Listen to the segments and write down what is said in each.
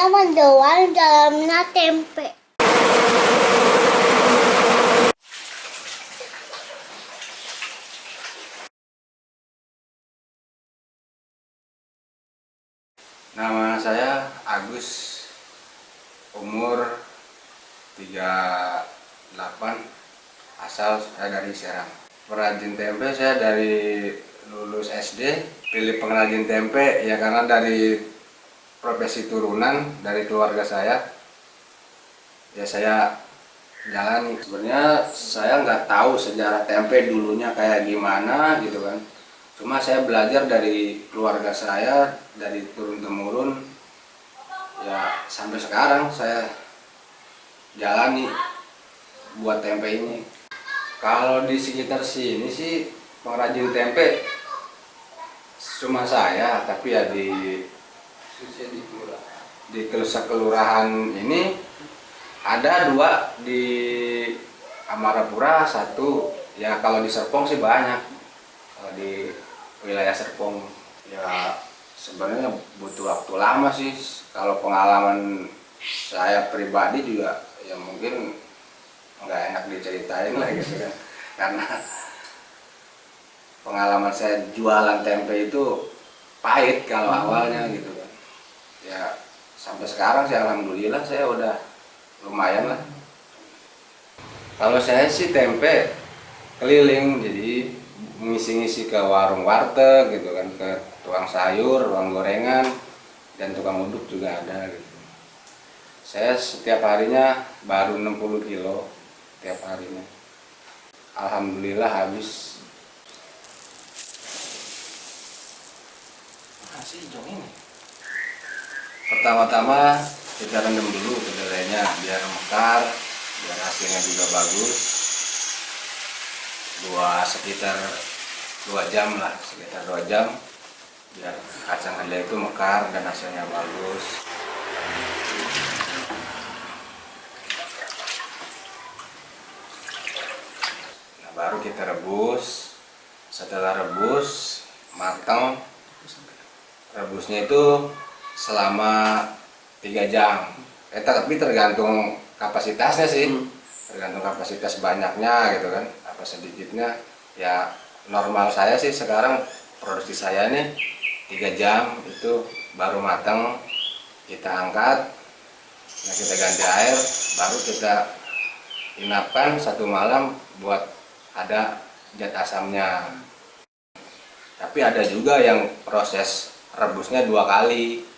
luarnya mendoan, dalamnya tempe. Nama saya Agus, umur 38, asal saya dari Serang. Perajin tempe saya dari lulus SD, pilih pengrajin tempe ya karena dari profesi turunan dari keluarga saya. Ya saya jalani. Sebenarnya saya nggak tahu sejarah tempe dulunya kayak gimana gitu kan. Cuma saya belajar dari keluarga saya, dari turun-temurun, ya sampai sekarang saya jalani buat tempe ini. Kalau di sekitar sini sih pengrajin tempe cuma saya, tapi ya di kelurahan ini ada 2 di Amarapura, 1 ya. Kalau di Serpong sih banyak. Kalau di wilayah Serpong ya sebenarnya butuh waktu lama sih. Kalau pengalaman saya pribadi juga ya mungkin nggak enak diceritain lah gitu kan, karena pengalaman saya jualan tempe itu pahit kalau awalnya gitu kan. Ya sampai sekarang sih alhamdulillah saya udah lumayan lah. Kalau saya sih tempe keliling, jadi ngisi-ngisi ke warung warteg gitu kan, ke tukang sayur, tukang gorengan, dan tukang uduk juga ada gitu. Saya setiap harinya baru 60 kilo tiap harinya. Alhamdulillah habis. Masih hijau ini. Pertama-tama kita rendam dulu kedelainya biar mekar, biar hasilnya juga bagus. Sekitar 2 jam lah, sekitar 2 jam biar kacang kedelai itu mekar dan hasilnya bagus. Nah, baru kita rebus. Setelah rebus matang, rebusnya itu selama 3 jam. Tapi tergantung kapasitasnya sih, tergantung kapasitas banyaknya gitu kan, apa sedikitnya. Ya normal saya sih sekarang produksi saya nih 3 jam itu baru matang. Kita angkat, nah kita ganti air, baru kita inapkan 1 malam buat ada zat asamnya. Tapi ada juga yang proses rebusnya 2 kali.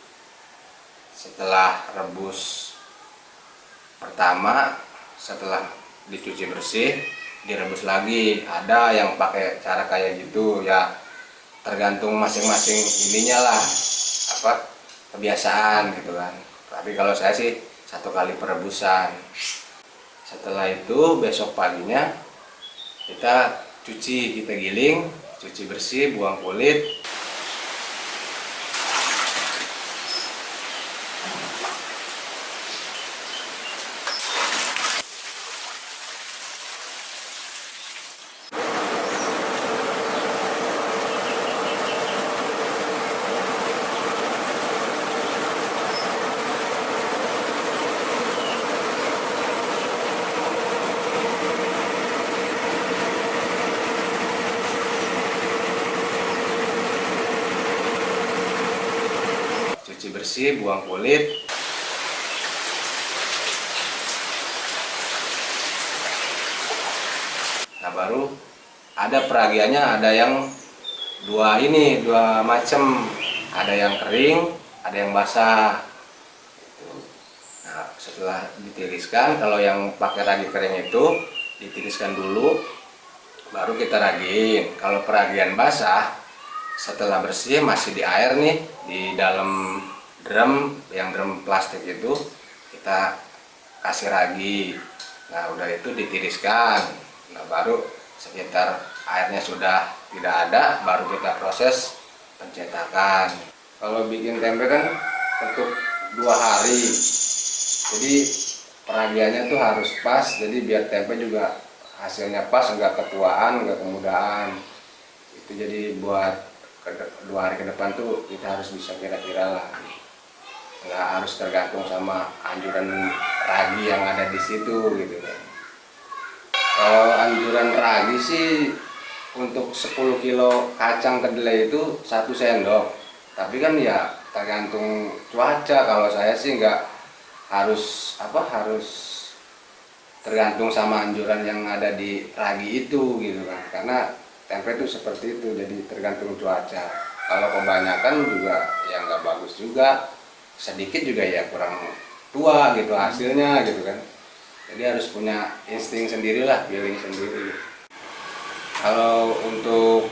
Setelah rebus pertama, setelah dicuci bersih, direbus lagi. Ada yang pakai cara kayak gitu ya, tergantung masing-masing ininya lah, apa kebiasaan gitu kan. Tapi kalau saya sih 1 kali perebusan. Setelah itu besok paginya kita cuci, kita giling, cuci bersih, buang kulit. Cuci bersih, buang kulit. Nah baru ada peragiannya, ada yang 2 macam, ada yang kering, ada yang basah. Nah setelah ditiriskan, kalau yang pakai ragi kering itu ditiriskan dulu, baru kita ragin. Kalau peragian basah, setelah bersih masih di air nih, di dalam drum, yang drum plastik itu kita kasih ragi. Nah udah itu ditiriskan. Nah baru sekitar airnya sudah tidak ada, baru kita proses pencetakan. Kalau bikin tempe kan untuk 2 hari, jadi peragiannya tuh harus pas, jadi biar tempe juga hasilnya pas, nggak ketuaan, nggak kemudahan. Itu jadi buat 2 hari ke depan tuh kita harus bisa kira-kira lah. nggak harus tergantung sama anjuran ragi yang ada di situ gitu kan. Kalau anjuran ragi sih untuk 10 kilo kacang kedelai itu 1 sendok. Tapi kan ya tergantung cuaca. Kalau saya sih nggak harus tergantung sama anjuran yang ada di ragi itu gitu kan. Karena tempe itu seperti itu, jadi tergantung cuaca. Kalau kebanyakan juga ya nggak bagus juga, sedikit juga ya kurang tua gitu hasilnya gitu kan. Jadi harus punya insting sendirilah, feeling sendiri. Kalau untuk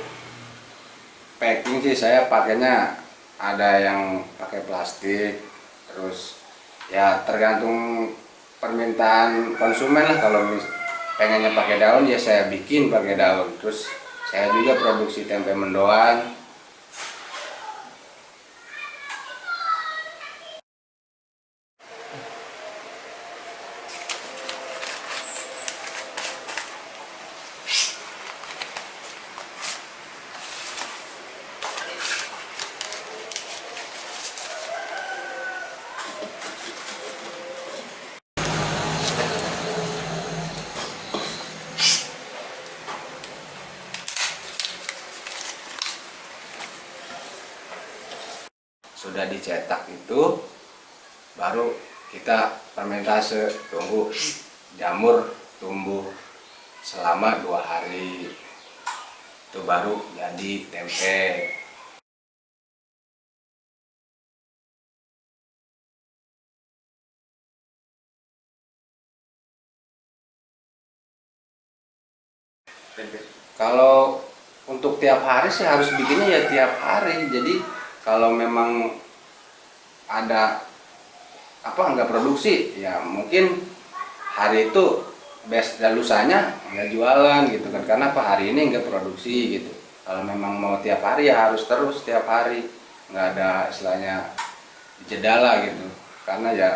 packing sih saya pakainya ada yang pakai plastik, terus ya tergantung permintaan konsumen lah. Kalau pengennya pakai daun ya saya bikin pakai daun. Terus saya juga produksi tempe mendoan. Sudah dicetak itu baru kita fermentase, tunggu jamur tumbuh selama 2 hari, itu baru jadi tempe. Kalau untuk tiap hari sih harus bikinnya ya tiap hari. Jadi kalau memang ada nggak produksi ya mungkin hari itu dan lusanya nggak jualan gitu kan, karena hari ini nggak produksi gitu. Kalau memang mau tiap hari ya harus terus tiap hari, nggak ada istilahnya jeda lah gitu, karena ya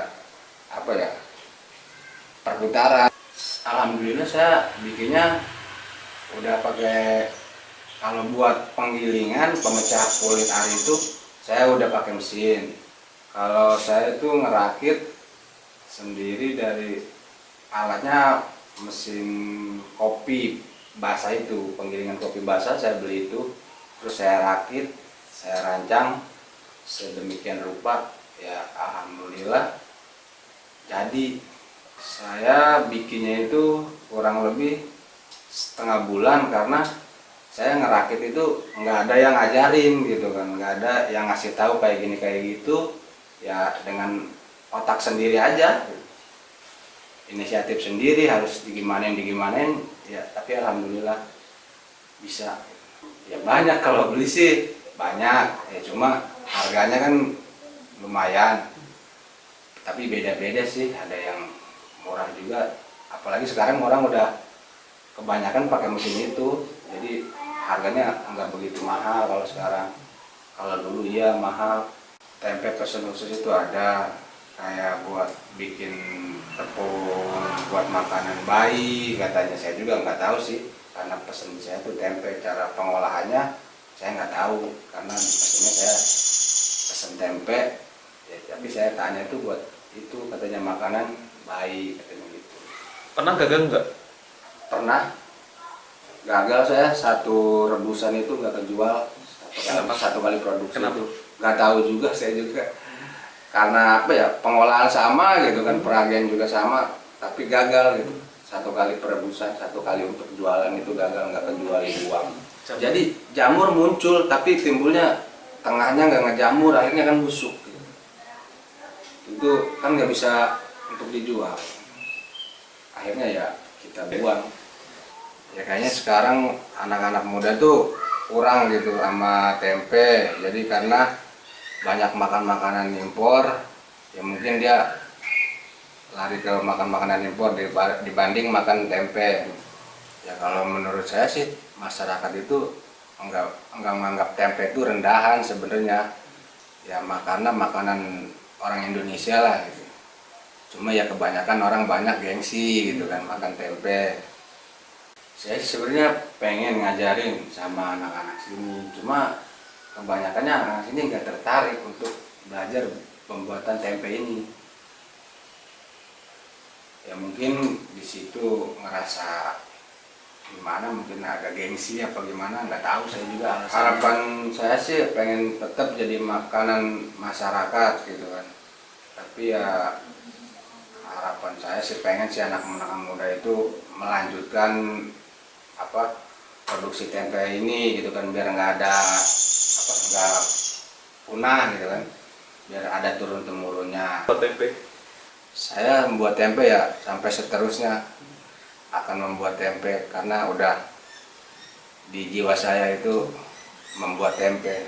perputaran. Alhamdulillah saya bikinnya udah pakai, kalau buat penggilingan pemecah kulit ari itu saya udah pakai mesin. Kalau saya itu ngerakit sendiri dari alatnya, mesin kopi basah itu, penggilingan kopi basah saya beli itu, terus saya rakit, saya rancang sedemikian rupa ya alhamdulillah jadi. Saya bikinnya itu kurang lebih setengah bulan, karena saya ngerakit itu nggak ada yang ngajarin gitu kan, nggak ada yang ngasih tahu kayak gini kayak gitu, ya dengan otak sendiri aja, inisiatif sendiri, harus digimanain ya. Tapi alhamdulillah bisa. Ya banyak, kalau beli sih banyak ya, cuma harganya kan lumayan, tapi beda-beda sih, ada yang murah juga, apalagi sekarang orang udah kebanyakan pakai mesin itu, jadi harganya nggak begitu mahal kalau sekarang. Kalau dulu iya mahal. Tempe pesen khusus itu ada, kayak buat bikin tepung buat makanan bayi katanya. Saya juga nggak tahu sih, karena pesen saya tuh tempe, cara pengolahannya saya nggak tahu, karena pesennya saya pesen tempe ya, tapi saya tanya itu buat itu, katanya makanan bayi katanya gitu. Pernah gagal nggak? Pernah gagal, saya satu rebusan itu nggak kejual. Satu kali produksi. Kenapa? Itu nggak tahu juga saya juga, karena pengolahan sama gitu kan, peragian juga sama, tapi gagal gitu. Satu kali perebusan, satu kali untuk jualan itu gagal, nggak kejual, dibuang. Jadi jamur muncul tapi timbulnya tengahnya nggak ngejamur, akhirnya kan busuk gitu. Itu kan nggak bisa untuk dijual, akhirnya ya kita buang. Ya kayaknya sekarang anak-anak muda tuh kurang gitu sama tempe, jadi karena banyak makan makanan impor, ya mungkin dia lari ke makan makanan impor dibanding makan tempe. Ya kalau menurut saya sih masyarakat itu enggak menganggap tempe itu rendahan sebenarnya, ya karena makanan orang Indonesia lah gitu. Cuma ya kebanyakan orang banyak gengsi gitu kan makan tempe. Saya sebenarnya pengen ngajarin sama anak-anak sini, cuma kebanyakannya anak sini nggak tertarik untuk belajar pembuatan tempe ini. Ya mungkin di situ ngerasa gimana, mungkin agak gengsi apa gimana, nggak tahu saya juga. Harapan saya sih pengen tetap jadi makanan masyarakat gitu kan, tapi ya harapan saya sih pengen si anak-anak muda itu melanjutkan apa produksi tempe ini gitu kan, biar nggak ada apa, nggak punah gitu kan, biar ada turun temurunnya. Tempe. Saya membuat tempe ya sampai seterusnya akan membuat tempe, karena udah di jiwa saya itu membuat tempe.